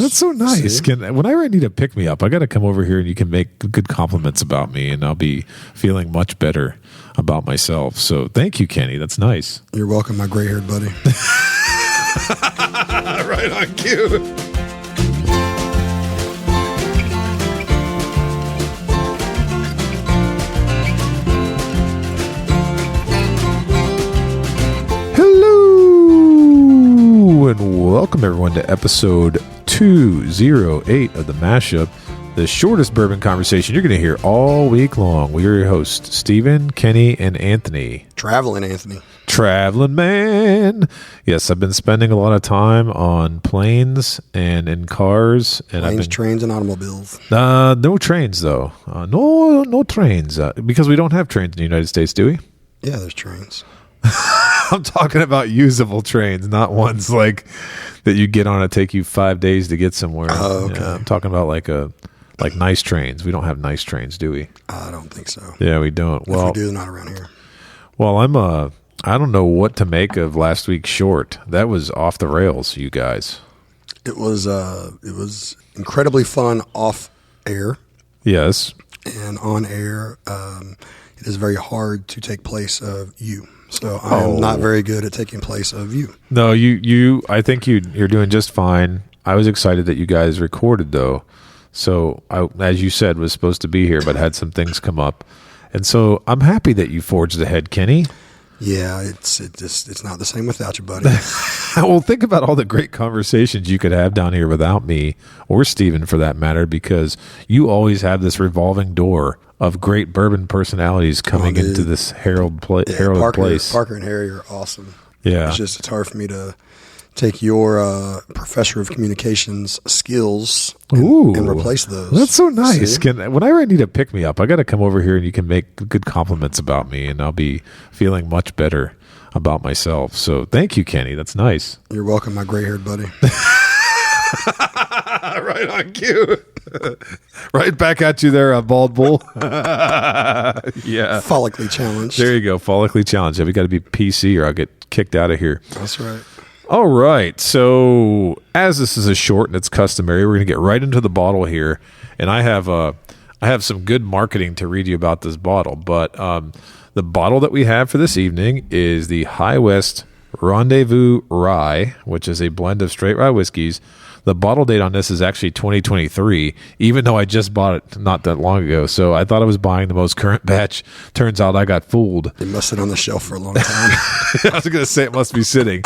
That's so nice. Whenever I need a pick me up, I got to come over here and you can make good compliments about me, and I'll be feeling much better about myself. So thank you, Kenny. That's nice. You're welcome, my gray haired buddy. Right on cue. And welcome everyone to episode 208 of the Mashup, the shortest bourbon conversation you're going to hear all week long. We are your hosts, Stephen, Kenny, and Anthony. Traveling Anthony. Traveling man. Yes, I've been spending a lot of time on planes and in cars. And trains, and automobiles. No trains, though. No trains. Because we don't have trains in the United States, do we? Yeah, there's trains. I'm talking about usable trains, not ones like that you get on to take you 5 days to get somewhere. Oh, okay. I'm talking about like nice trains. We don't have nice trains, do we? I don't think so. Yeah, we don't. If we do, they're not around here. Well, I don't know what to make of last week's short. That was off the rails, you guys. It was incredibly fun off air. Yes. And on air, it is very hard to take place of you. So I am not very good at taking place of you. No, I think you're doing just fine. I was excited that you guys recorded, though. So I, as you said, was supposed to be here, but had some things come up. And so I'm happy that you forged ahead, Kenny. Yeah, it's not the same without you, buddy. Well, think about all the great conversations you could have down here without me, or Steven for that matter, because you always have this revolving door of great bourbon personalities coming into this heralded place. Parker and Harry are awesome. Yeah. It's hard for me to take your professor of communications skills and replace those. That's so nice. Whenever I need a pick me up, I got to come over here and you can make good compliments about me, and I'll be feeling much better about myself. So thank you, Kenny. That's nice. You're welcome, my gray haired buddy. Right on cue. Right back at you there, bald bull. Yeah. Follically challenged. There you go. Follically challenged. Yeah, we got to be PC or I'll get kicked out of here. That's right. All right. So as this is a short and it's customary, we're going to get right into the bottle here. And I have some good marketing to read you about this bottle. But the bottle that we have for this evening is the West Rendezvous Rye, which is a blend of straight rye whiskeys. The bottle date on this is actually 2023, even though I just bought it not that long ago. So I thought I was buying the most current batch. Turns out I got fooled. It must sit on the shelf for a long time. I was going to say it must be sitting.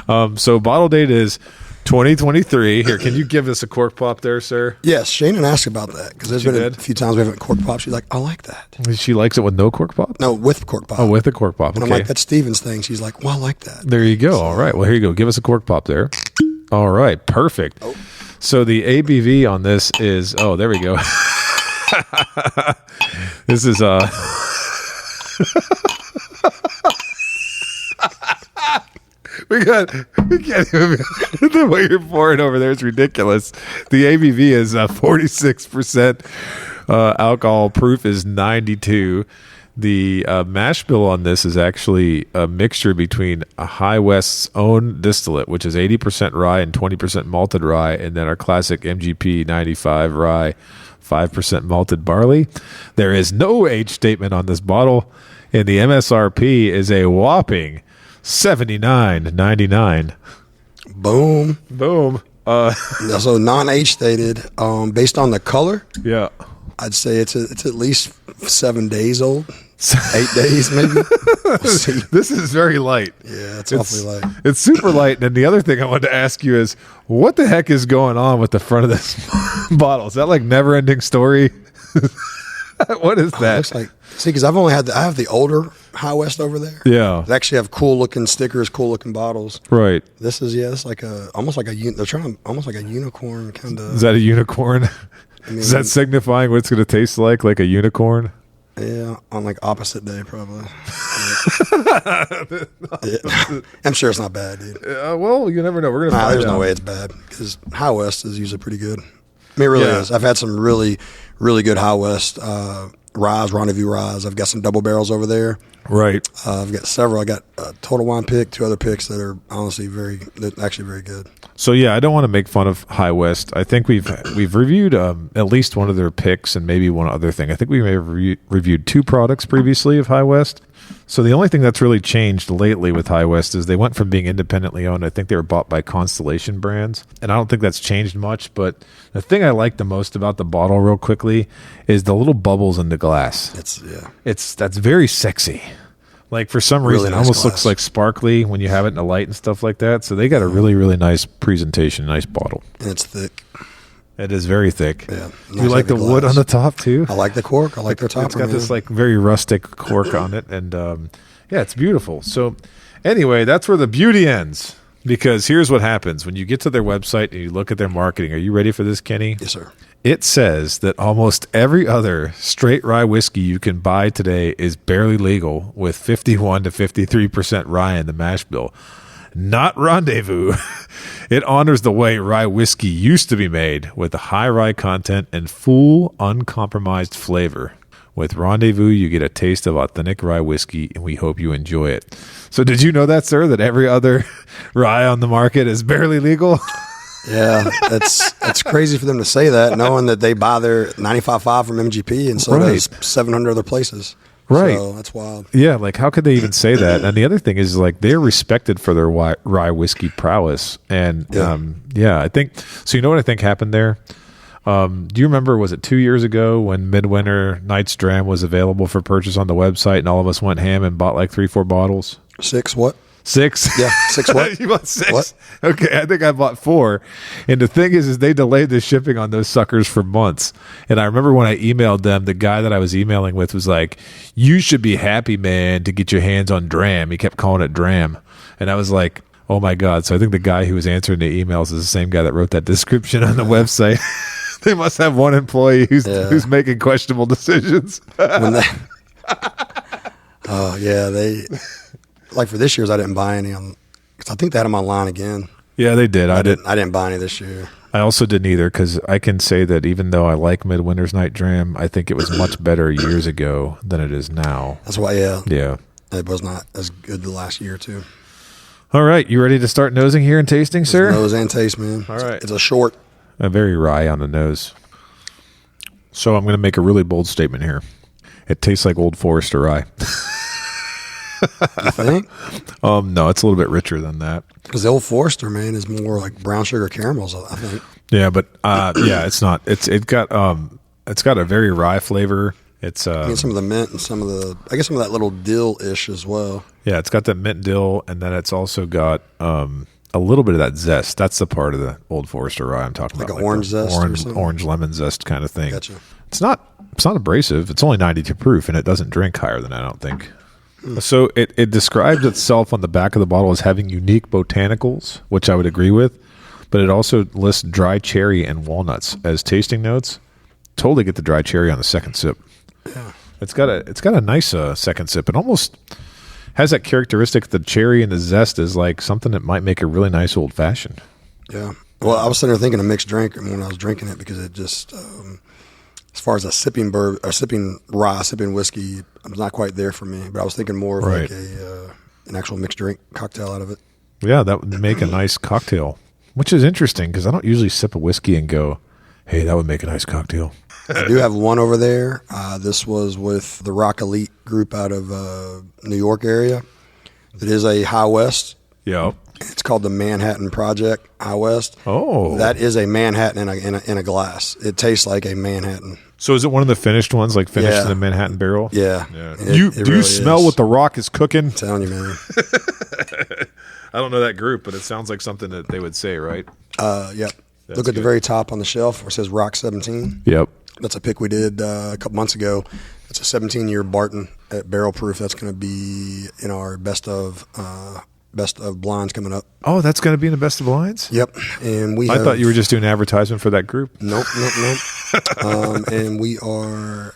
So bottle date is 2023. Here, can you give us a cork pop there, sir? Yes, Shannon asked about that because there's been a few times we haven't cork pop. She's like, I like that. She likes it with no cork pop? No, with cork pop. Oh, with the cork pop. And okay. I'm like, that's Steven's thing. She's like, well, I like that. There you go. All right. Well, here you go. Give us a cork pop there. All right. Perfect. Oh. So the ABV on this is, there we go. This is, we can't even, the way you're pouring over there is ridiculous. The ABV is 46%, alcohol proof is 92. The mash bill on this is actually a mixture between a High West's own distillate, which is 80% rye and 20% malted rye, and then our classic MGP 95 rye, 5% malted barley. There is no age statement on this bottle, and the MSRP is a whopping $79.99. Boom. So non-age stated, based on the color. Yeah. I'd say it's at least 7 days old. 8 days, maybe. We'll see. This is very light. Yeah, it's awfully light. It's super light. And the other thing I wanted to ask you is, what the heck is going on with the front of this bottle? Is that like never-ending story? What is that? It looks like, because I have the older High West over there. Yeah, they actually have cool-looking stickers, cool-looking bottles. Right. This is it's like almost like a unicorn kind of. Is that a unicorn? I mean, is that signifying what it's going to taste like a unicorn? Yeah, on like opposite day, probably. Yeah. I'm sure it's not bad, dude. Well, you never know. We're gonna. There's no way it's bad because High West is usually pretty good. I mean, it really is. I've had some really, really good High West ryes, Rendezvous ryes. I've got some double barrels over there. Right. I've got several. I got a Total Wine pick, 2 other picks that are honestly actually very good. So yeah, I don't want to make fun of High West. I think we've reviewed at least one of their picks and maybe one other thing. I think we may have reviewed 2 products previously of High West. So the only thing that's really changed lately with High West is they went from being independently owned. I think they were bought by Constellation Brands, and I don't think that's changed much. But the thing I like the most about the bottle, real quickly, is the little bubbles in the glass. That's very sexy. Like for some reason, Really it nice almost glass. looks like sparkly when you have it in the light and stuff like that. So they got a really, really nice presentation, nice bottle. And it's thick. It is very thick. Yeah, You like the wood on the top too? I like the cork. I like their topper. It's got this like very rustic cork on it, and yeah, it's beautiful. So anyway, that's where the beauty ends. Because here's what happens when you get to their website and you look at their marketing. Are you ready for this, Kenny? Yes, sir. It says that almost every other straight rye whiskey you can buy today is barely legal, with 51 to 53% rye in the mash bill. Not Rendezvous. It honors the way rye whiskey used to be made, with a high rye content and full, uncompromised flavor. With Rendezvous, you get a taste of authentic rye whiskey, and we hope you enjoy it. So did you know that, sir, that every other rye on the market is barely legal? Yeah, that's crazy for them to say that, knowing that they buy their 95.5 from MGP, and so Right. does 700 other places. Right. So that's wild. Yeah, like how could they even say that? And the other thing is like they're respected for their rye whiskey prowess. And Yeah. I think so. You know what I think happened there? Do you remember? Was it 2 years ago when Midwinter Night's Dram was available for purchase on the website, and all of us went ham and bought like 3-4 bottles? 6 what? 6? Yeah, 6 what? You bought 6? What? Okay, I think I bought 4. And the thing is they delayed the shipping on those suckers for months. And I remember when I emailed them, the guy that I was emailing with was like, "You should be happy, man, to get your hands on Dram." He kept calling it Dram. And I was like, oh my God. So I think the guy who was answering the emails is the same guy that wrote that description on the website. They must have one employee who's making questionable decisions. When they, they like for this year's, I didn't buy any because I think they had them online again. Yeah, they did. I didn't buy any this year. I also didn't either, because I can say that even though I like Midwinter's Night Dram, I think it was much better years ago than it is now. That's why, Yeah. It was not as good the last year or two. All right, you ready to start nosing here and tasting, sir? Nose and taste, man. All right. It's a short. A very rye on the nose. So I'm going to make a really bold statement here. It tastes like Old Forester rye. You think? No, it's a little bit richer than that. Because the Old Forester, man, is more like brown sugar caramels, I think. Yeah, but it's not. It's got a very rye flavor. It's I get some of the mint and some of that little dill-ish as well. Yeah, it's got that mint dill, and then it's also got a little bit of that zest. That's the part of the Old Forester rye I'm talking about. Like orange zest or something? Orange lemon zest kind of thing. Gotcha. It's not abrasive. It's only 92 proof, and it doesn't drink higher than that, I don't think. So it describes itself on the back of the bottle as having unique botanicals, which I would agree with, but it also lists dry cherry and walnuts as tasting notes. Totally get the dry cherry on the second sip. Yeah. It's got a nice second sip. It almost has that characteristic. The cherry and the zest is like something that might make a really nice old fashioned. Yeah. Well, I was sitting there thinking a mixed drink when I was drinking it, because it just, as far as a sipping whiskey, it was not quite there for me. But I was thinking more of like an actual mixed drink cocktail out of it. Yeah, that would make a nice cocktail, which is interesting because I don't usually sip a whiskey and go, "Hey, that would make a nice cocktail." I do have one over there. This was with the Rock Elite group out of New York area. It is a High West. Yeah. It's called the Manhattan Project High West. Oh. That is a Manhattan in a glass. It tastes like a Manhattan. So is it one of the finished ones, like finished in the Manhattan barrel? Yeah. Do you really smell what the Rock is cooking? I'm telling you, man. I don't know that group, but it sounds like something that they would say, right? Yep. Look at the very top on the shelf where it says Rock 17. Yep. That's a pick we did a couple months ago. It's a 17-year Barton at barrel proof. That's going to be in our best of blinds coming up. Oh, that's going to be in the best of blinds? Yep. And I thought you were just doing advertisement for that group. Nope. And we're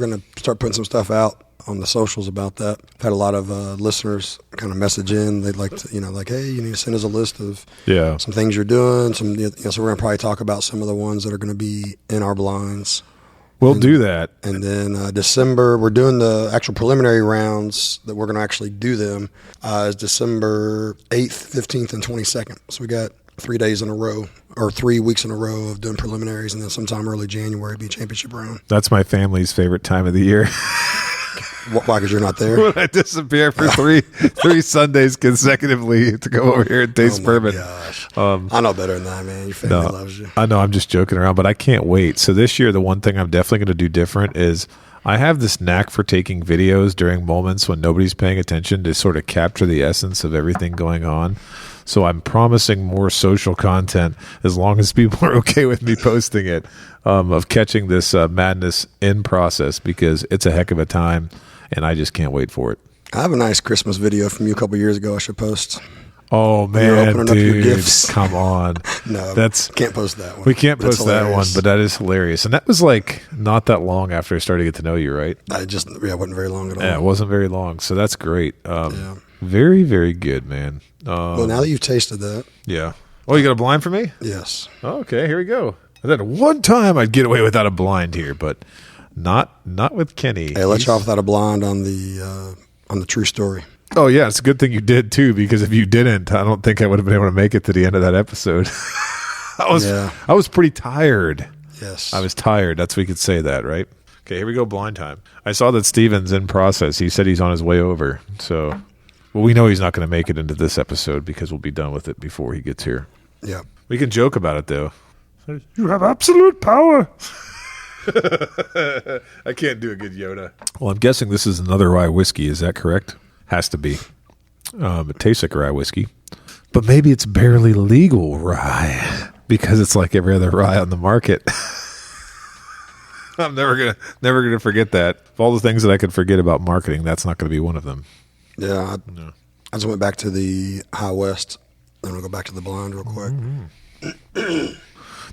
going to start putting some stuff out on the socials about that. I've had a lot of listeners kind of message in. They'd like to, like, hey, you need to send us a list of some things you're doing. So we're going to probably talk about some of the ones that are going to be in our blinds. We'll do that. And then December, we're doing the actual preliminary rounds that we're going to actually do them is December 8th, 15th, and 22nd. So we got 3 days in a row or 3 weeks in a row of doing preliminaries, and then sometime early January be championship round. That's my family's favorite time of the year. Why? Because you're not there? When I disappear for three Sundays consecutively to go over here and taste bourbon. Gosh. I know better than that, man. Your family loves you. I know, I'm just joking around, but I can't wait. So this year, the one thing I'm definitely going to do different is I have this knack for taking videos during moments when nobody's paying attention to sort of capture the essence of everything going on. So I'm promising more social content as long as people are okay with me posting it, of catching this madness in process, because it's a heck of a time, and I just can't wait for it. I have a nice Christmas video from you a couple years ago I should post. Oh, man, opening dude, up your gifts. Come on. No, can't post that one. We can't post that one, but that is hilarious. And that was like not that long after I started to get to know you, right? It wasn't very long at all. Yeah, it wasn't very long, so that's great. Very, very good, man. Well, now that you've tasted that. Yeah. Oh, you got a blind for me? Yes. Oh, okay, here we go. I thought one time I'd get away without a blind here, but not with Kenny. Hey, let you off without a blind on the true story. Oh, yeah, it's a good thing you did, too, because if you didn't, I don't think I would have been able to make it to the end of that episode. I was pretty tired. Yes. I was tired. That's we could say that, right? Okay, here we go, blind time. I saw that Steven's in process. He said he's on his way over, so... Well, we know he's not going to make it into this episode because we'll be done with it before he gets here. Yeah. We can joke about it, though. You have absolute power. I can't do a good Yoda. Well, I'm guessing this is another rye whiskey. Is that correct? Has to be. It tastes like rye whiskey. But maybe it's barely legal rye because it's like every other rye on the market. I'm never gonna forget that. Of all the things that I could forget about marketing, that's not going to be one of them. Yeah, I just went back to the High West. I'm going to go back to the blind real quick. Mm-hmm.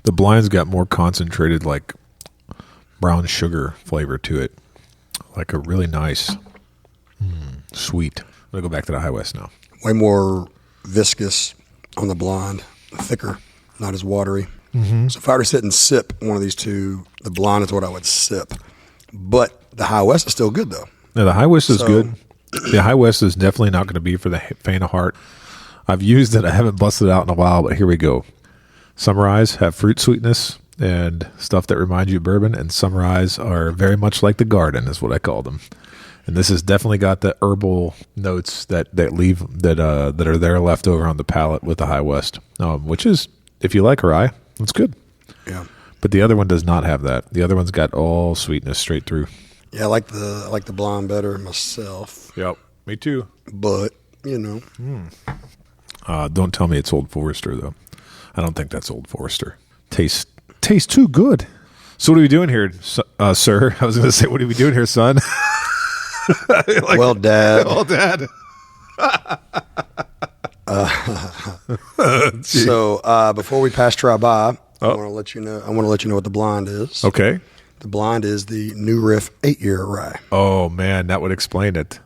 The blind's got more concentrated, like, brown sugar flavor to it. Like a really nice, sweet. I'm going to go back to the High West now. Way more viscous on the blonde, thicker, not as watery. Mm-hmm. So if I were to sit and sip one of these two, the blonde is what I would sip. But the High West is still good, though. No, the High West is good. The High West is definitely not going to be for the faint of heart. I've used it. I haven't busted it out in a while, but here we go. Some ryes have fruit sweetness and stuff that reminds you of bourbon, and some ryes are very much like the garden, is what I call them. And this has definitely got the herbal notes that are there left over on the palate with the High West, which is, if you like rye, it's good. Yeah. But the other one does not have that. The other one's got all sweetness straight through. Yeah, I like the blonde better myself. Yep, me too. But, you know. Don't tell me it's Old Forester, though. I don't think that's Old Forester. Tastes too good. So what are we doing here, sir? I was going to say, what are we doing here, son? Well, Dad. Well, Dad. So before we pass try by, I want to let you know what the blonde is. Okay. The blonde is the New Riff 8-year rye. Oh, man, that would explain it.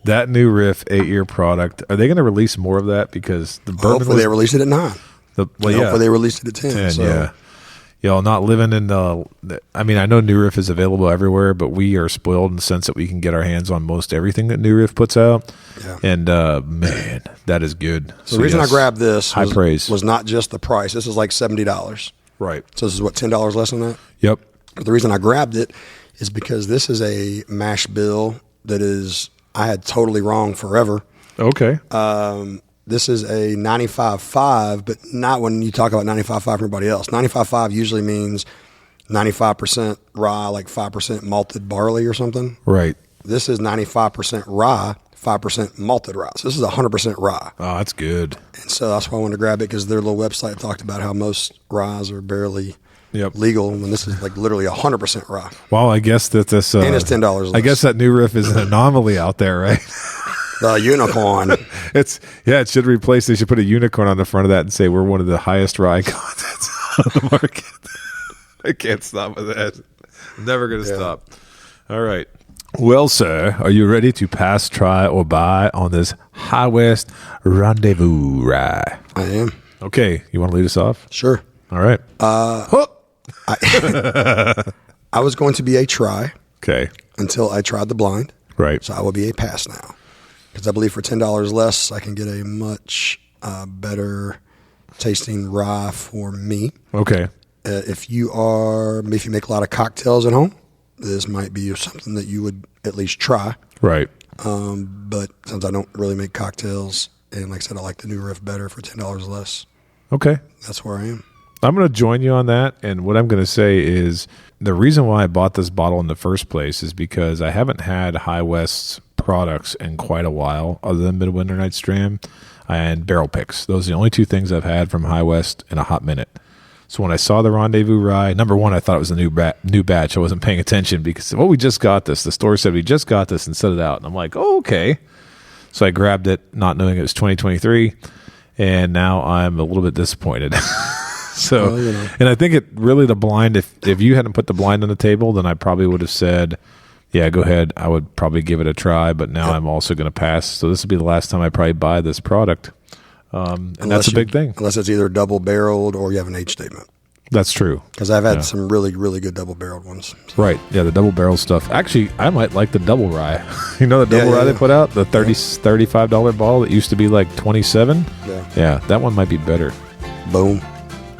That New Riff 8-year product, are they going to release more of that? Because the bourbon hopefully they released it at 9. Hopefully they released it at 10. So. Yeah. Y'all not living in I mean, I know New Riff is available everywhere, but we are spoiled in the sense that we can get our hands on most everything that New Riff puts out. Yeah. And, man, that is good. So the reason I grabbed this was not just the price. This is like $70. Right. So this is what, $10 less than that? Yep. But the reason I grabbed it is because this is a mash bill that I had totally wrong forever. Okay. This is a 95.5, but not when you talk about 95.5 for everybody else. 95.5 usually means 95% rye, like 5% malted barley or something. Right. This is 95% rye, 5% malted rye. So this is 100% rye. Oh, that's good. And so that's why I wanted to grab it, because their little website talked about how most ryes are barely legal, when this is like literally 100% rye. Well, I guess that this... and it's $10 less. I guess that New Riff is an anomaly out there, right? The unicorn. It should replace. They should put a unicorn on the front of that and say we're one of the highest rye contents on the market. I can't stop with that. I'm never going to stop. All right. Well, sir, are you ready to pass, try, or buy on this High West Rendezvous Rye? I am. Okay. You want to lead us off? Sure. All right. I was going to be a try Okay. until I tried the blind. Right. So I will be a pass now. Because I believe for $10 less, I can get a much better tasting rye for me. Okay. If you make a lot of cocktails at home, this might be something that you would at least try. Right. But since I don't really make cocktails, and like I said, I like the new riff better for $10 less. Okay. That's where I am. I'm going to join you on that. And what I'm going to say is the reason why I bought this bottle in the first place is because I haven't had High West's products in quite a while, other than Midwinter Night's Dram and Barrel Picks. Those are the only two things I've had from High West in a hot minute. So when I saw the Rendezvous Rye, number one, I thought it was a new batch. I wasn't paying attention because, we just got this. The store said we just got this and set it out. And I'm like, oh, okay. So I grabbed it, not knowing it was 2023. And now I'm a little bit disappointed. So, and I think the blind, if you hadn't put the blind on the table, then I probably would have said, yeah, go ahead. I would probably give it a try, but now I'm also going to pass. So this will be the last time I probably buy this product. And that's a big thing. Unless it's either double barreled or you have an age statement. That's true. Because I've had some really, really good double barreled ones. So. Right. Yeah, the double barrel stuff. Actually, I might like the double rye. You know the double rye they put out? The $35 bottle that used to be like $27? Yeah, that one might be better. Boom.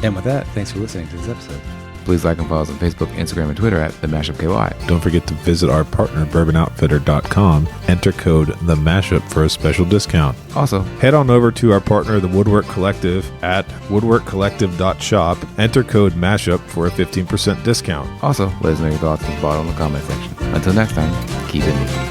And with that, thanks for listening to this episode. Please like and follow us on Facebook, Instagram, and Twitter at The Mashup KY. Don't forget to visit our partner, bourbonoutfitter.com. Enter code The Mashup for a special discount. Also, head on over to our partner, the Woodwork Collective, at woodworkcollective.shop. Enter code MASHUP for a 15% discount. Also, let us know your thoughts on the bottom in the comment section. Until next time, keep it neat.